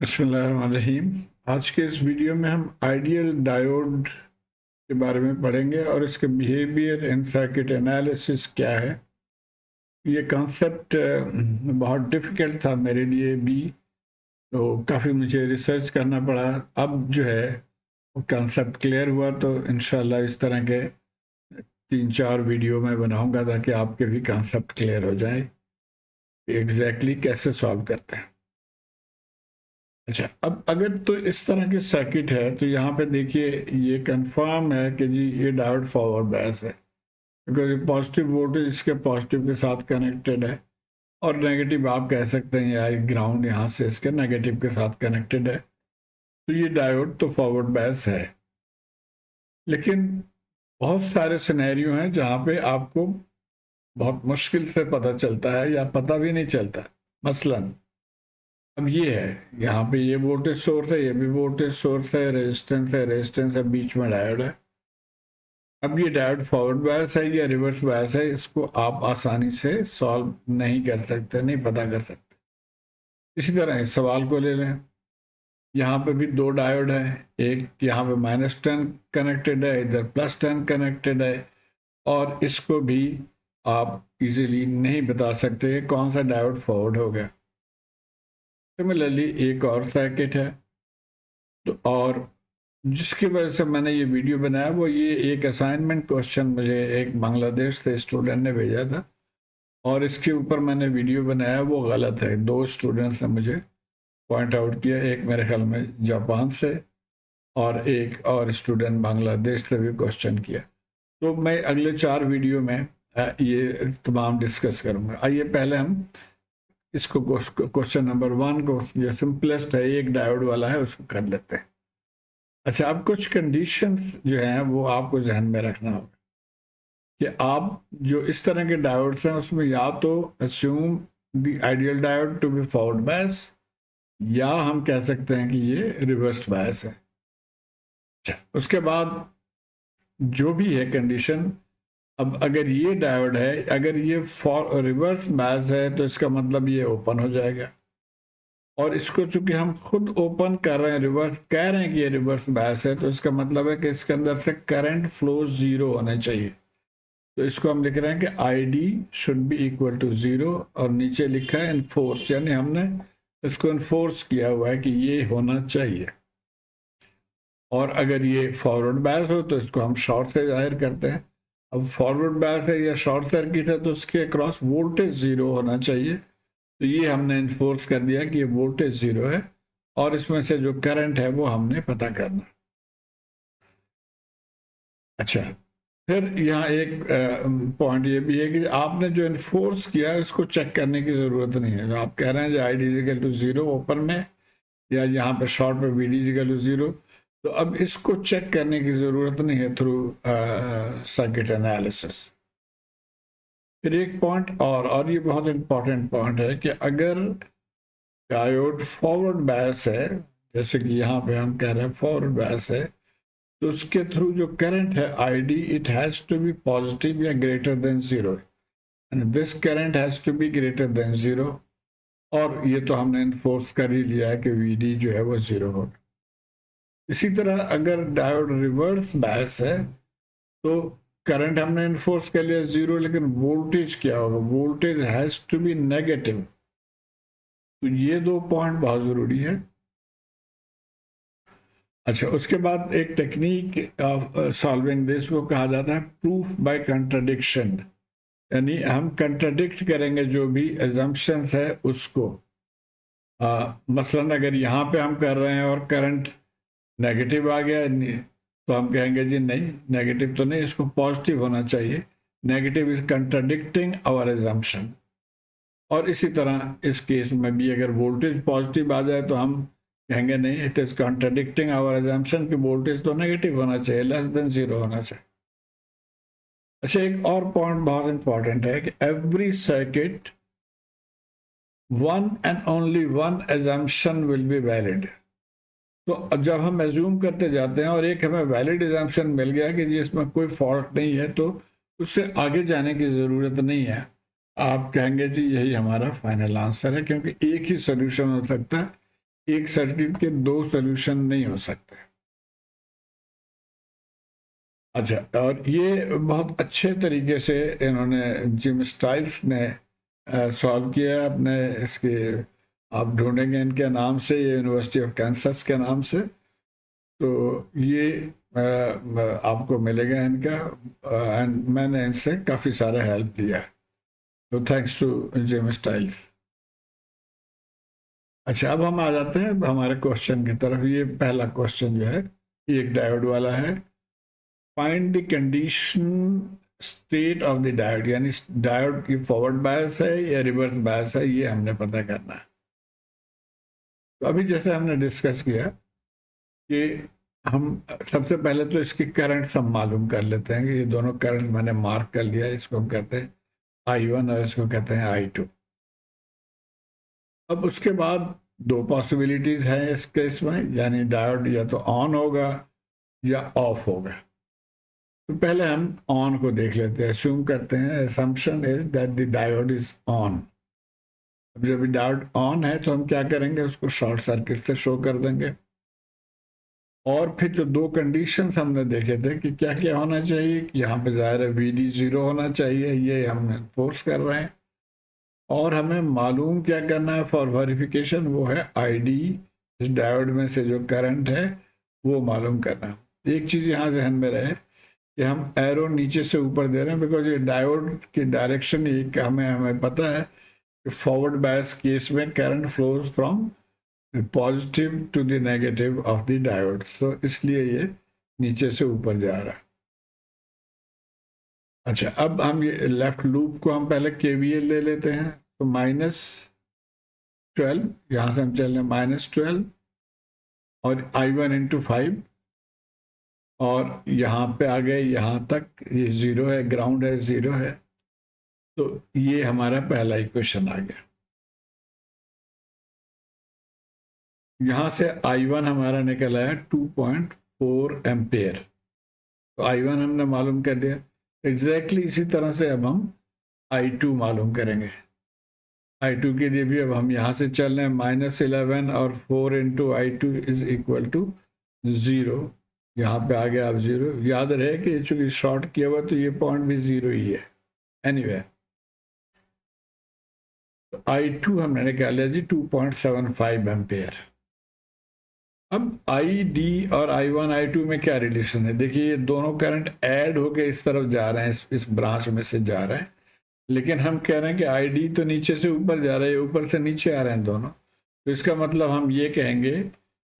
बिस्मिल्लाहिर्रहमानिर्रहीम। आज के इस वीडियो में हम आइडियल डायोड के बारे में पढ़ेंगे और इसके बिहेवियर एंड सर्किट एनालिसिस क्या है। ये कॉन्सेप्ट बहुत डिफ़िकल्ट था मेरे लिए भी, तो काफ़ी मुझे रिसर्च करना पड़ा। अब जो है वो कॉन्सेप्ट क्लियर हुआ, तो इंशाल्लाह इस तरह के 3-4 वीडियो मैं बनाऊंगा ताकि आपके भी कॉन्सेप्ट क्लियर हो जाए एग्जैक्टली कैसे सॉल्व करते हैं। अच्छा, अब अगर तो इस तरह के सर्किट है तो यहाँ पे देखिए ये कंफर्म है कि जी ये डायोड फॉरवर्ड बायस है, क्योंकि पॉजिटिव वोल्टेज इसके पॉजिटिव के साथ कनेक्टेड है और नेगेटिव आप कह सकते हैं या ग्राउंड यहाँ से इसके नेगेटिव के साथ कनेक्टेड है, तो ये डायोड तो फॉरवर्ड बायस है। लेकिन बहुत सारे सिनेरियो हैं जहाँ पे आपको बहुत मुश्किल से पता चलता है या पता भी नहीं चलता। मसलन अब ये है, यहाँ पे ये वोल्टेज सोर्स है, ये भी वोल्टेज सोर्स है, रेजिस्टेंस है, बीच में डायोड है। अब ये डायोड फॉरवर्ड बायस है या रिवर्स बायस है, इसको आप आसानी से सॉल्व नहीं कर सकते, नहीं पता कर सकते। इसी तरह इस सवाल को ले लें, यहाँ पे भी दो डायोड है, एक यहाँ पे -10 कनेक्टेड है, इधर +10 कनेक्टेड है, और इसको भी आप इजीली नहीं बता सकते कौन सा डायोड फॉरवर्ड हो गया। सिमिलरली एक और सर्किट है, तो और जिसकी वजह से मैंने ये वीडियो बनाया वो ये एक असाइनमेंट क्वेश्चन मुझे एक बांग्लादेश से स्टूडेंट ने भेजा था और इसके ऊपर मैंने वीडियो बनाया, वो गलत है। दो स्टूडेंट्स ने मुझे पॉइंट आउट किया, एक मेरे ख्याल में जापान से और एक और स्टूडेंट बांग्लादेश से भी क्वेश्चन किया। तो मैं अगले 4 वीडियो में ये तमाम डिस्कस करूँगा। आइए पहले हम इसको क्वेश्चन नंबर 1 को, जो सिंपलेस्ट है, एक डायोड वाला है, उसको कर लेते हैं। अच्छा, अब कुछ कंडीशंस जो हैं वो आपको जहन में रखना होगा कि आप जो इस तरह के डायोड्स हैं उसमें या तो assume the ideal diode to be forward bias, या हम कह सकते हैं कि ये रिवर्स बायस है। अच्छा, उसके बाद जो भी है कंडीशन, अब अगर ये डायोड है, अगर ये फॉर रिवर्स बायस है तो इसका मतलब ये ओपन हो जाएगा, और इसको चूंकि हम खुद ओपन कर रहे हैं, रिवर्स कह रहे हैं कि ये रिवर्स बायस है, तो इसका मतलब है कि इसके अंदर से करंट फ्लो 0 होना चाहिए। तो इसको हम लिख रहे हैं कि ID should be equal to 0, और नीचे लिखा है इन्फोर्स, यानी हमने इसको इन्फोर्स किया हुआ है कि ये होना चाहिए। और अगर ये फॉरवर्ड बायस हो तो इसको हम शॉर्ट से जाहिर करते हैं। अब फॉरवर्ड बायस है या शॉर्ट सर्किट है तो उसके अक्रॉस वोल्टेज 0 होना चाहिए, तो ये हमने इन्फोर्स कर दिया कि ये वोल्टेज 0 है, और इसमें से जो करंट है वो हमने पता करना। अच्छा, फिर यहाँ एक पॉइंट ये भी है कि आपने जो इन्फोर्स किया है उसको चेक करने की ज़रूरत नहीं है। जो आप कह रहे हैं जो ID इक्वल टू 0 ओपन में, या यहाँ पे शॉर्ट में VD इक्वल टू 0, तो अब इसको चेक करने की ज़रूरत नहीं है थ्रू सर्किट एनालिसिस। फिर एक पॉइंट और ये बहुत इंपॉर्टेंट पॉइंट है कि अगर डायोड फॉरवर्ड बायस है, जैसे कि यहाँ पे हम कह रहे हैं फॉरवर्ड बायस है, तो उसके थ्रू जो करंट है ID, it has to be positive या greater than 0, and this current has to be greater than 0। और ये तो हमने इन्फोर्स कर ही लिया है कि VD जो है वो 0 होगा। इसी तरह अगर डायोड रिवर्स बायस है तो करंट हमने इन्फोर्स कर लिया 0, लेकिन वोल्टेज क्या होगा, voltage has to be negative. तो ये दो पॉइंट बहुत जरूरी है। अच्छा, उसके बाद एक टेक्निक ऑफ सॉल्विंग दिस को कहा जाता है प्रूफ बाय कंट्राडिक्शन, यानी हम कंट्राडिक्ट करेंगे जो भी एजम्पशंस है उसको। मसलन अगर यहाँ पे हम कर रहे हैं और करंट नेगेटिव आ गया, तो हम कहेंगे जी नहीं, नेगेटिव तो नहीं, इसको पॉजिटिव होना चाहिए, नेगेटिव इज कंट्राडिक्टिंग आवर एजम्पशन। और इसी तरह इस केस में भी अगर वोल्टेज पॉजिटिव आ जाए तो हम कहेंगे नहीं, it is contradicting our assumption कि वोल्टेज तो नेगेटिव होना चाहिए, लेस देन 0 होना चाहिए। अच्छा, एक और पॉइंट बहुत इंपॉर्टेंट है कि every circuit one and only one assumption will be valid. तो अब जब हम एज्यूम करते जाते हैं और एक हमें वैलिड एजम्पशन मिल गया कि जी इसमें कोई फॉल्ट नहीं है, तो उससे आगे जाने की ज़रूरत नहीं है। आप कहेंगे जी यही हमारा फाइनल आंसर है, क्योंकि एक ही सोल्यूशन हो सकता है, एक सर्किट के दो सोल्यूशन नहीं हो सकते। अच्छा, और ये बहुत अच्छे तरीके से इन्होंने जिम स्टाइल्स ने सॉल्व किया अपने इसके, आप ढूंढेंगे इनके नाम से, ये यूनिवर्सिटी ऑफ कैंसस के नाम से, तो ये आपको मिलेगा इनका, एंड मैंने इनसे काफ़ी सारा हेल्प लिया, तो थैंक्स टू जिम स्टाइल्स। अच्छा, अब हम आ जाते हैं हमारे क्वेश्चन की तरफ। ये पहला क्वेश्चन जो है ये एक डायोड वाला है। Find the condition state of the diode, यानी डायोड की फॉरवर्ड बायस है या रिवर्स बायस है, ये हमने पता करना है। तो अभी जैसे हमने डिस्कस किया कि हम सबसे पहले तो इसकी करंट सब मालूम कर लेते हैं कि ये दोनों करंट मैंने मार्क कर लिया, इसको हम कहते हैं I1 और इसको कहते हैं I2। अब उसके बाद दो पॉसिबिलिटीज हैं इस केस में, यानी डायोड या तो ऑन होगा या ऑफ होगा। तो पहले हम ऑन को देख लेते हैं, अस्यूम करते हैं, assumption is that the diode is on. अब जब डायोड ऑन है तो हम क्या करेंगे, उसको शॉर्ट सर्किट से शो कर देंगे। और फिर जो दो कंडीशंस हमने देखे थे कि क्या क्या होना चाहिए, कि यहाँ पे ज़ाहिर है VD 0 होना चाहिए, ये हम फोर्स कर रहे हैं। और हमें मालूम क्या करना है फॉर वेरिफिकेशन, वो है ID, इस डायोड में से जो करंट है वो मालूम करना। एक चीज़ यहाँ ध्यान में रहे कि हम एरो नीचे से ऊपर दे रहे हैं, बिकॉज ये डायोड की डायरेक्शन एक हमें पता है कि फॉरवर्ड बायस केस में current flows from positive to the negative of the diode, तो इसलिए ये नीचे से ऊपर जा रहा है। अच्छा, अब हम ये लेफ्ट लूप को हम पहले KVL ले लेते हैं, तो -12, यहाँ से हम चल रहे हैं -12 और I1 इंटू 5, और यहाँ पे आ गए यहाँ तक, ये 0 है, ग्राउंड है, 0 है, तो ये हमारा पहला इक्वेशन आ गया। यहाँ से I1 हमारा निकल आया 2.4 एम्पेयर, तो I1 हमने मालूम कर दिया। एग्जैक्टली इसी तरह से अब हम I2 मालूम करेंगे। I2 के लिए भी अब हम यहाँ से चल रहे हैं -11 और 4 into I2 is equal to 0। यहाँ पे आ गया अब 0। याद रहे कि चूंकि शॉर्ट किया हुआ तो ये पॉइंट भी 0 ही है। एनीवे, तो I2 हमने निकाल लिया जी 2.75 एम्पेयर। अब ID और I1 I2 में क्या रिलेशन है, देखिए ये दोनों करंट ऐड होके इस तरफ जा रहे हैं, इस ब्रांच में से जा रहे हैं, लेकिन हम कह रहे हैं कि ID तो नीचे से ऊपर जा रहा है, ऊपर से नीचे आ रहे हैं दोनों। तो इसका मतलब हम ये कहेंगे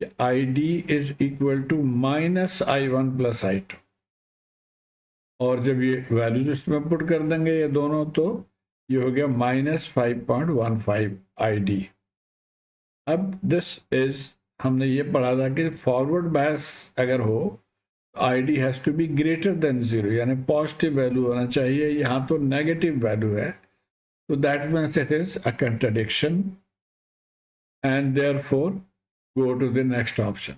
कि ID is equal to -I1 plus I2, और जब ये वैल्यूज इसमें पुट कर देंगे ये दोनों, तो ये हो गया -5.15 ID। अब दिस इज, हमने ये पढ़ा था कि फॉरवर्ड बायस अगर हो ID has to be greater than 0, यानी पॉजिटिव वैल्यू होना चाहिए। यहाँ तो नेगेटिव वैल्यू है, तो that means it is a contradiction, and therefore go to the next option.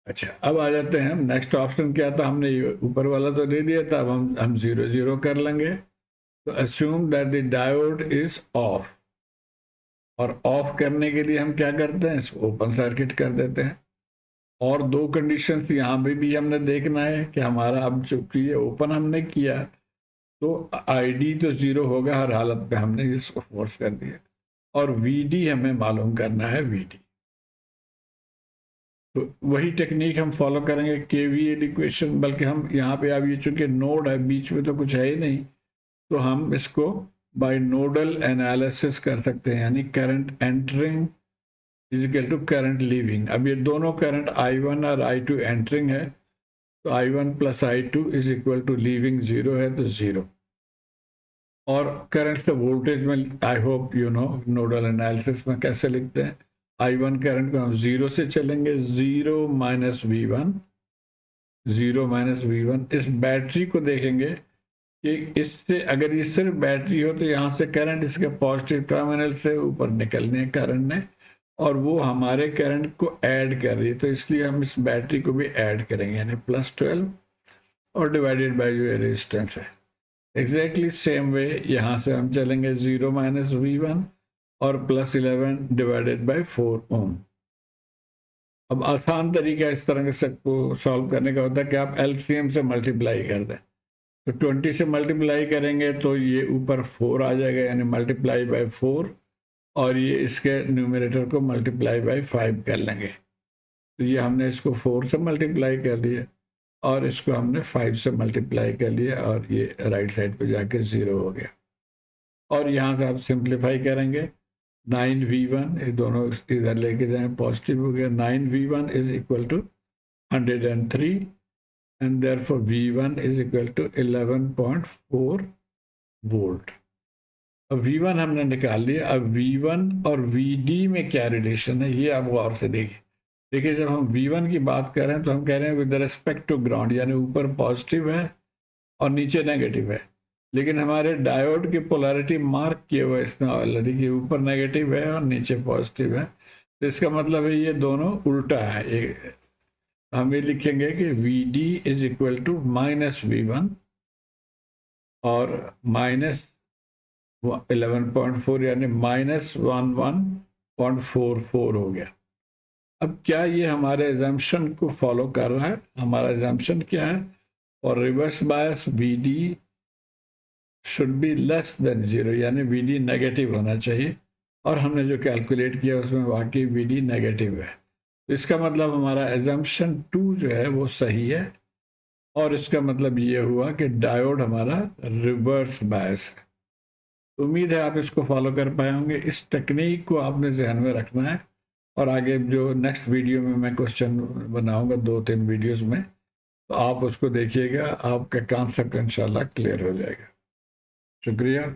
अच्छा, अब आ जाते हैं हम, नेक्स्ट ऑप्शन क्या था, हमने ऊपर वाला तो दे दिया था, अब हम 0 0 कर लेंगे। तो assume that the diode is of, और ऑफ करने के लिए हम क्या करते हैं, इसको ओपन सर्किट कर देते हैं। और दो कंडीशंस यहाँ पे भी हमने देखना है कि हमारा, अब चूंकि ये ओपन हमने किया तो ID तो 0 होगा हर हालत पे, हमने इसको फोर्स कर दिया। और VD हमें मालूम करना है, VD। तो वही टेक्निक हम फॉलो करेंगे, KVL इक्वेशन, बल्कि हम यहाँ पे, अब ये चूंकि नोड है बीच में तो कुछ है ही नहीं, तो हम इसको बाय नोडल एनालिसिस कर सकते हैं, यानी current entering is equal to current leaving. अब ये दोनों करंट I1 और I2 एंटरिंग है, तो I1 plus I2 is equal to leaving 0 है, तो 0। और करंट से वोल्टेज में, I hope you know nodal analysis में कैसे लिखते हैं, I1 करंट को हम 0 से चलेंगे, 0 माइनस V1, 0 माइनस V1। इस बैटरी को देखेंगे कि इससे, अगर ये सिर्फ बैटरी हो तो यहाँ से करंट इसके पॉजिटिव टर्मिनल से ऊपर निकलने करंट ने, और वो हमारे करंट को ऐड कर रही है, तो इसलिए हम इस बैटरी को भी ऐड करेंगे, यानी +12 और डिवाइडेड बाय जो रेजिस्टेंस है। एग्जैक्टली सेम वे यहाँ से हम चलेंगे, 0 माइनस V1, और +11 डिवाइडेड बाय 4 ओम। अब आसान तरीका इस तरह से को सॉल्व करने का होता है कि आप एलसीएम से मल्टीप्लाई कर दें। तो 20 से मल्टीप्लाई करेंगे तो ये ऊपर 4 आ जाएगा, यानी मल्टीप्लाई बाय 4, और ये इसके न्यूमरेटर को मल्टीप्लाई बाय 5 कर लेंगे। तो ये हमने इसको 4 से मल्टीप्लाई कर लिया और इसको हमने 5 से मल्टीप्लाई कर लिया, और ये राइट साइड पे जाके 0 हो गया। और यहाँ से आप सिंप्लीफाई करेंगे, 9v1, ये दोनों इधर लेके जाएं, पॉजिटिव हो गया। 9v1 is equal to 103 and therefore v1 is equal to 11.4 volt. अब v1 हमने निकाल लिया। अब v1 और vd में क्या रिलेशन है ये आप गौर से देखिए। देखिए, जब हम v1 की बात कर रहे हैं तो हम कह रहे हैं विद रिस्पेक्ट टू ग्राउंड, यानी ऊपर पॉजिटिव है और नीचे नेगेटिव है। लेकिन हमारे डायोड की पोलैरिटी मार्क किए हुए इसमें ऑलरेडी कि ऊपर नेगेटिव है और नीचे पॉजिटिव है। तो इसका मतलब है ये दोनों उल्टा है। हम ये लिखेंगे कि Vd is equal to -V1 और -11.4 यानी -11.44 हो गया। अब क्या ये हमारे एजम्पशन को फॉलो कर रहा है? हमारा एजम्पशन क्या है? और reverse bias Vd should be less than 0, यानी Vd नेगेटिव होना चाहिए। और हमने जो कैलकुलेट किया उसमें वाकई Vd नेगेटिव है। तो इसका मतलब हमारा एजम्पशन 2 जो है वो सही है, और इसका मतलब ये हुआ कि डायोड हमारा रिवर्स बायस है। उम्मीद है आप इसको फॉलो कर पाए होंगे। इस टेक्निक को आपने जहन में रखना है, और आगे जो नेक्स्ट वीडियो में मैं क्वेश्चन बनाऊंगा 2-3 वीडियोस में, तो आप उसको देखिएगा, आपका कॉन्सेप्ट इंशाल्लाह क्लियर हो जाएगा। शुक्रिया।